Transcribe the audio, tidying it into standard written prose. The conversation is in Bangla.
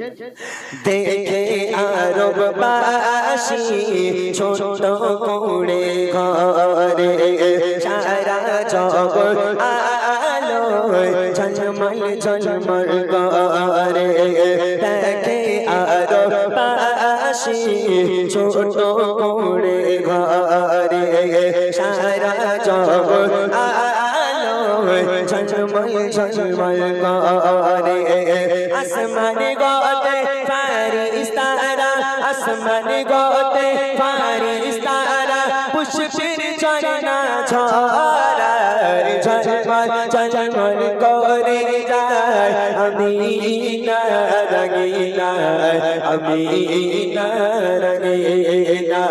দেখে আরববাসী ছোট করে ঘরে সারা জগৎ আলোয় ঝলমল ঝলমল করে দেখে আরববাসী ছোট করে ঘরে সারা জগৎ আলোয় ঝলমল ঝলমল করে আসমানে গতে ফারিস্তারা আসমানে গতে ফারিস্তারা পুষ্পের ঝরনা ঝরায় ঝলমল ঝলমল করে যায় আমিনা রঙিনা আমিনা রঙিনা